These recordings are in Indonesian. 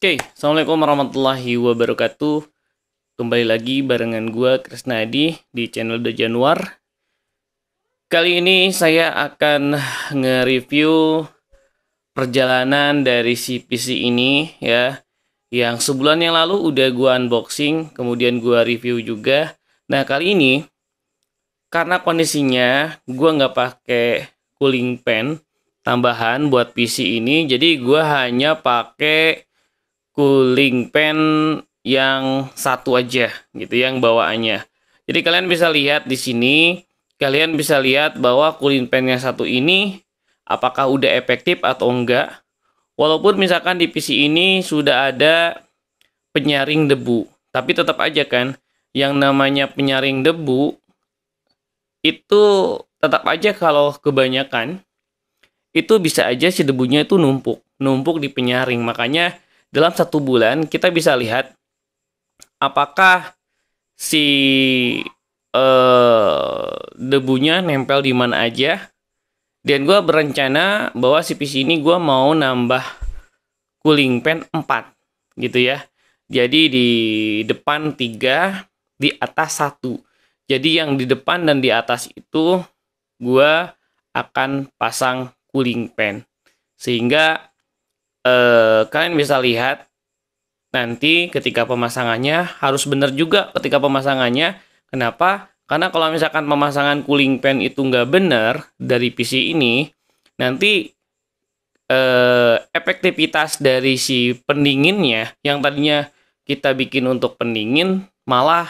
Oke, Assalamualaikum warahmatullahi wabarakatuh. Kembali lagi barengan gue Krisnadi di channel The Januar. Kali ini saya akan nge-review perjalanan dari si PC ini ya. Yang sebulan yang lalu udah gue unboxing, kemudian gue review juga. Nah kali ini karena kondisinya gue nggak pakai cooling fan tambahan buat PC ini, jadi gue hanya pakai cooling fan yang satu aja gitu yang bawaannya. Jadi kalian bisa lihat di sini, kalian bisa lihat bahwa cooling fan yang satu ini apakah udah efektif atau enggak. Walaupun misalkan di PC ini sudah ada penyaring debu, tapi tetap aja kan yang namanya penyaring debu itu tetap aja kalau kebanyakan itu bisa aja si debunya itu numpuk di penyaring. Makanya dalam 1 bulan kita bisa lihat apakah si debunya nempel di mana aja. Dan gue berencana bahwa si PC ini gue mau nambah cooling fan 4 gitu ya. Jadi di depan 3, di atas 1. Jadi yang di depan dan di atas itu gue akan pasang cooling fan. Sehingga kalian bisa lihat nanti ketika pemasangannya harus benar juga ketika pemasangannya. Kenapa? Karena kalau misalkan pemasangan cooling fan itu nggak benar dari PC ini, nanti efektivitas dari si pendinginnya yang tadinya kita bikin untuk pendingin malah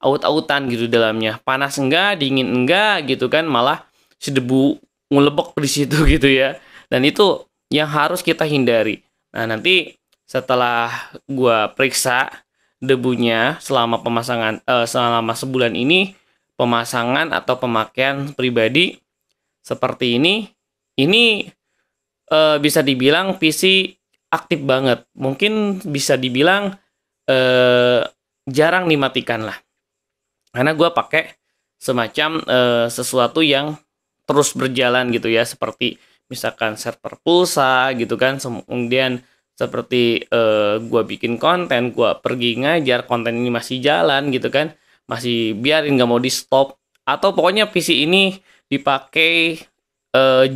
aut-autan gitu dalamnya. Panas enggak, dingin enggak gitu kan, malah si debu ngelebek di situ gitu ya. Dan itu yang harus kita hindari. Nah, nanti setelah gua periksa debunya selama pemasangan selama sebulan ini, pemasangan atau pemakaian pribadi seperti ini bisa dibilang PC aktif banget. Mungkin bisa dibilang jarang dimatikan lah. Karena gua pakai semacam sesuatu yang terus berjalan gitu ya, seperti misalkan server pulsa gitu kan, kemudian seperti gua bikin konten, gua pergi ngajar, konten ini masih jalan gitu kan, masih biarin nggak mau di stop, atau pokoknya PC ini dipakai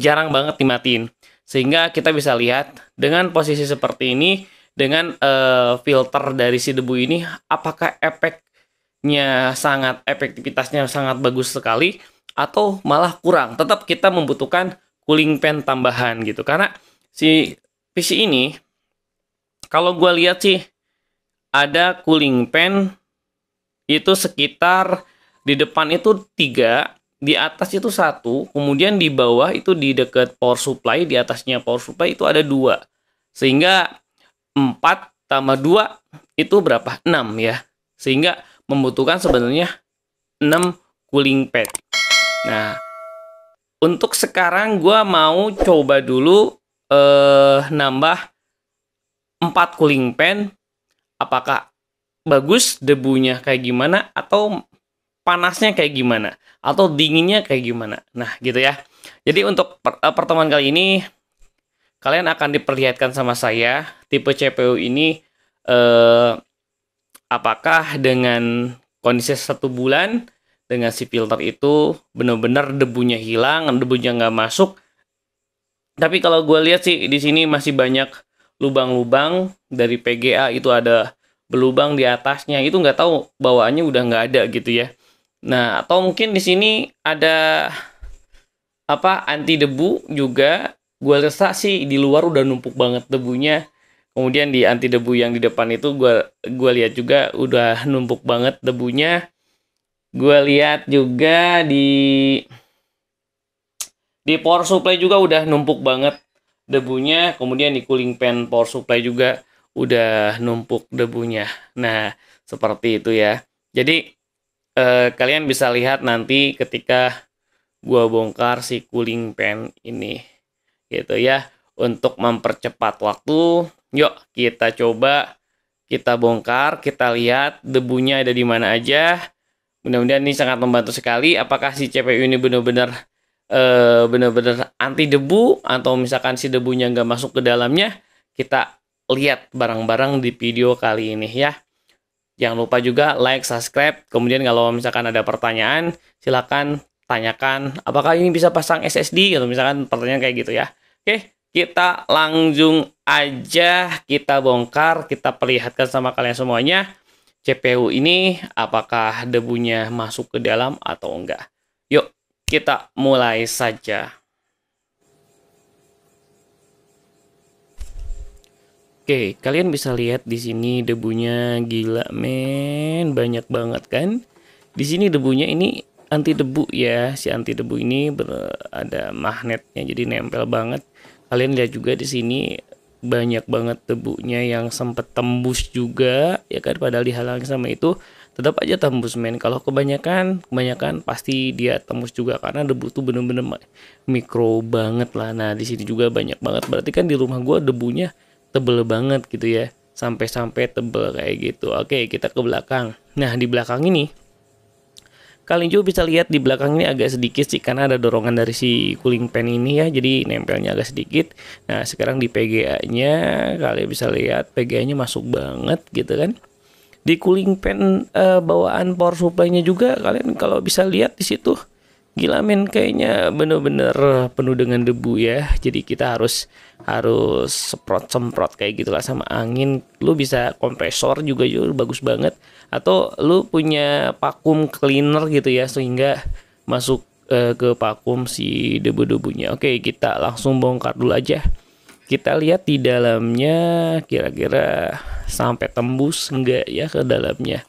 jarang banget dimatiin. Sehingga kita bisa lihat dengan posisi seperti ini, dengan filter dari si debu ini, apakah efektivitasnya sangat bagus sekali atau malah kurang. Tetap kita membutuhkan cooling fan tambahan gitu, karena si PC ini kalau gue lihat sih ada cooling fan itu sekitar di depan itu 3, di atas itu 1, kemudian di bawah itu di dekat power supply, di atasnya power supply itu ada 2, sehingga 4 tambah 2 itu berapa? 6 ya, sehingga membutuhkan sebenarnya 6 cooling pad. Nah, untuk sekarang gue mau coba dulu nambah 4 cooling fan. Apakah bagus debunya kayak gimana, atau panasnya kayak gimana, atau dinginnya kayak gimana. Nah gitu ya. Jadi untuk pertemuan kali ini kalian akan diperlihatkan sama saya tipe CPU ini apakah dengan kondisi 1 bulan dengan si filter itu benar-benar debunya hilang, debunya nggak masuk. Tapi kalau gue lihat sih di sini masih banyak lubang-lubang dari PGA, itu ada berlubang di atasnya, itu nggak tahu bawaannya udah nggak ada gitu ya. Nah, atau mungkin di sini ada anti debu juga. Gue rasa sih di luar udah numpuk banget debunya. Kemudian di anti debu yang di depan itu gue lihat juga udah numpuk banget debunya. Gue lihat juga di power supply juga udah numpuk banget debunya. Kemudian di cooling fan power supply juga udah numpuk debunya. Nah, seperti itu ya. Jadi kalian bisa lihat nanti ketika gua bongkar si cooling fan ini gitu ya. Untuk mempercepat waktu, yuk kita coba, kita bongkar, kita lihat debunya ada di mana aja. Mudah-mudahan ini sangat membantu sekali. Apakah si CPU ini benar-benar anti debu, atau misalkan si debunya nggak masuk ke dalamnya, kita lihat bareng-bareng di video kali ini ya. Jangan lupa juga like, subscribe. Kemudian kalau misalkan ada pertanyaan, silakan tanyakan apakah ini bisa pasang SSD atau misalkan pertanyaan kayak gitu ya. Oke, kita langsung aja kita bongkar, kita perlihatkan sama kalian semuanya CPU ini apakah debunya masuk ke dalam atau enggak. Yuk, kita mulai saja. Oke, kalian bisa lihat di sini debunya gila men, banyak banget kan? Di sini debunya ini anti debu ya, si anti debu ini ada magnetnya jadi nempel banget. Kalian lihat juga di sini banyak banget debunya yang sempat tembus juga ya kan, padahal dihalangi sama itu tetap aja tembus men. Kalau kebanyakan pasti dia tembus juga karena debu tuh bener-bener mikro banget lah. Nah, di sini juga banyak banget. Berarti kan di rumah gua debunya tebel banget gitu ya, sampai tebel kayak gitu. Oke, kita ke belakang. Nah, di belakang ini kalian juga bisa lihat di belakang ini agak sedikit sih karena ada dorongan dari si cooling fan ini ya, jadi nempelnya agak sedikit. Nah, sekarang di PGA-nya kalian bisa lihat PGA-nya masuk banget gitu kan. Di cooling fan bawaan power supply-nya juga kalian kalau bisa lihat di situ gila men, kayaknya bener-bener penuh dengan debu ya. Jadi kita harus semprot kayak gitulah sama angin. Lu bisa kompresor juga bagus banget, atau lu punya vacuum cleaner gitu ya sehingga masuk ke vacuum si debu-debunya. Oke, kita langsung bongkar dulu aja. Kita lihat di dalamnya kira-kira sampai tembus enggak ya ke dalamnya.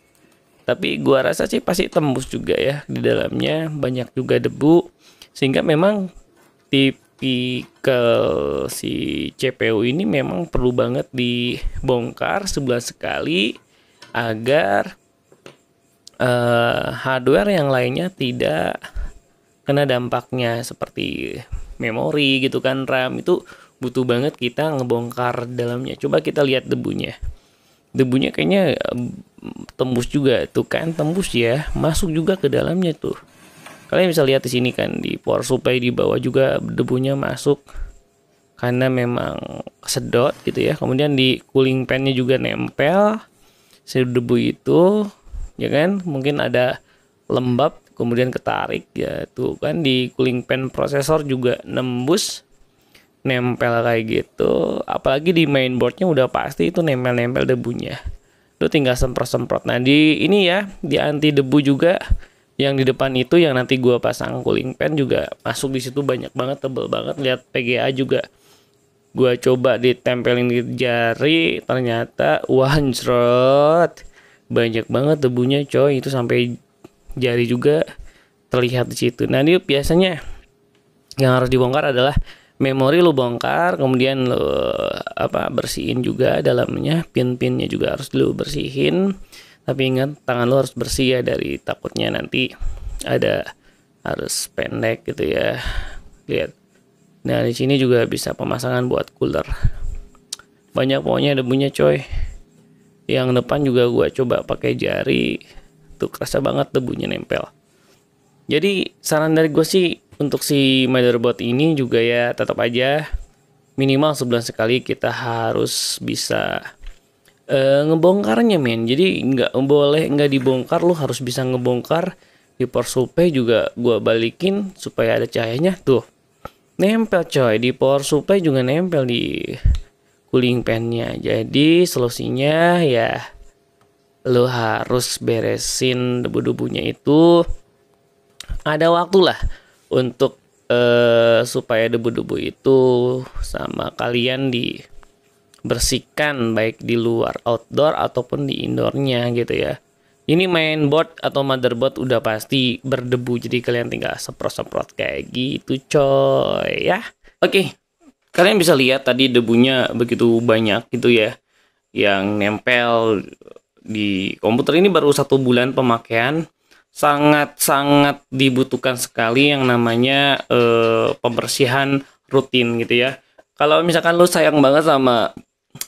Tapi gua rasa sih pasti tembus juga ya, di dalamnya banyak juga debu sehingga memang tipikal si CPU ini memang perlu banget dibongkar sebulan sekali agar hardware yang lainnya tidak kena dampaknya seperti memori gitu kan, RAM itu butuh banget kita ngebongkar dalamnya. Coba kita lihat debunya kayaknya tembus juga tuh kan, tembus ya, masuk juga ke dalamnya tuh. Kalian bisa lihat di sini kan, di power supply di bawah juga debunya masuk karena memang kesedot gitu ya. Kemudian di cooling fan-nya juga nempel si debu itu ya kan, mungkin ada lembab kemudian ketarik ya tuh kan. Di cooling fan prosesor juga nembus, nempel kayak gitu. Apalagi di mainboardnya udah pasti itu nempel debunya, lu tinggal semprot. Nah, di ini ya, di anti debu juga yang di depan itu yang nanti gua pasang cooling fan juga masuk di situ banyak banget, tebel banget. Lihat PGA juga gua coba ditempelin di jari, ternyata wancrot banyak banget debunya coy, itu sampai jari juga terlihat di situ. Nah, ini biasanya yang harus dibongkar adalah memori lu bongkar, kemudian lu bersihin juga dalamnya, pin-pinnya juga harus lu bersihin. Tapi ingat tangan lu harus bersih ya, dari takutnya nanti harus pendek gitu ya. Lihat. Nah, di sini juga bisa pemasangan buat cooler. Banyak pokoknya debunya coy. Yang depan juga gua coba pakai jari, tuh kerasa banget debunya nempel. Jadi saran dari gue sih untuk si motherboard ini juga ya, tetap aja minimal sebulan sekali kita harus bisa ngebongkarnya men. Jadi nggak dibongkar, lu harus bisa ngebongkar. Di power supply juga gue balikin supaya ada cahayanya tuh, nempel coy. Di power supply juga nempel di cooling fan-nya. Jadi solusinya ya lu harus beresin debu-debunya itu. Ada waktu lah untuk supaya debu-debu itu sama kalian dibersihkan baik di luar outdoor ataupun di indoornya gitu ya. Ini mainboard atau motherboard udah pasti berdebu, jadi kalian tinggal semprot kayak gitu coy ya. Oke, kalian bisa lihat tadi debunya begitu banyak gitu ya yang nempel di komputer. Ini baru 1 bulan pemakaian, sangat dibutuhkan sekali yang namanya pembersihan rutin gitu ya. Kalau misalkan lu sayang banget sama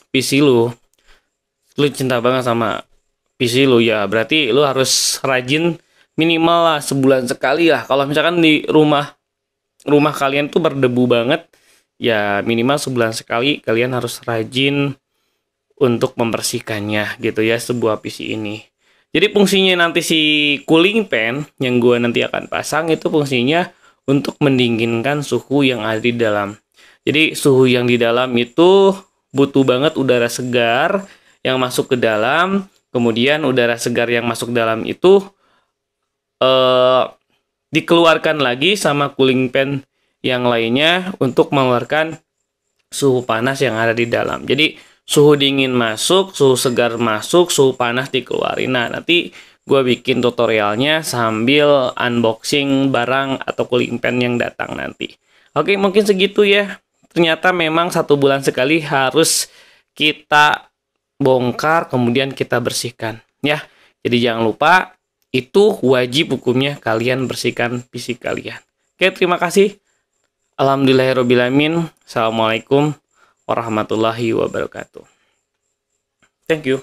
PC lu cinta banget sama PC lu ya, berarti lu harus rajin minimal lah sebulan sekali lah. Kalau misalkan di rumah kalian tuh berdebu banget, ya minimal sebulan sekali kalian harus rajin untuk membersihkannya gitu ya, sebuah PC ini. Jadi fungsinya nanti si cooling fan yang gue nanti akan pasang itu fungsinya untuk mendinginkan suhu yang ada di dalam. Jadi suhu yang di dalam itu butuh banget udara segar yang masuk ke dalam. Kemudian udara segar yang masuk dalam itu dikeluarkan lagi sama cooling fan yang lainnya untuk mengeluarkan suhu panas yang ada di dalam. Jadi suhu dingin masuk, suhu segar masuk, suhu panas dikeluarin. Nah, nanti gue bikin tutorialnya sambil unboxing barang atau cooling fan yang datang nanti. Oke, mungkin segitu ya. Ternyata memang 1 bulan sekali harus kita bongkar, kemudian kita bersihkan. Ya, jadi jangan lupa, itu wajib hukumnya kalian bersihkan PC kalian. Oke, terima kasih. Alhamdulillahirrabbilalamin. Assalamualaikum warahmatullahi wabarakatuh. Thank you.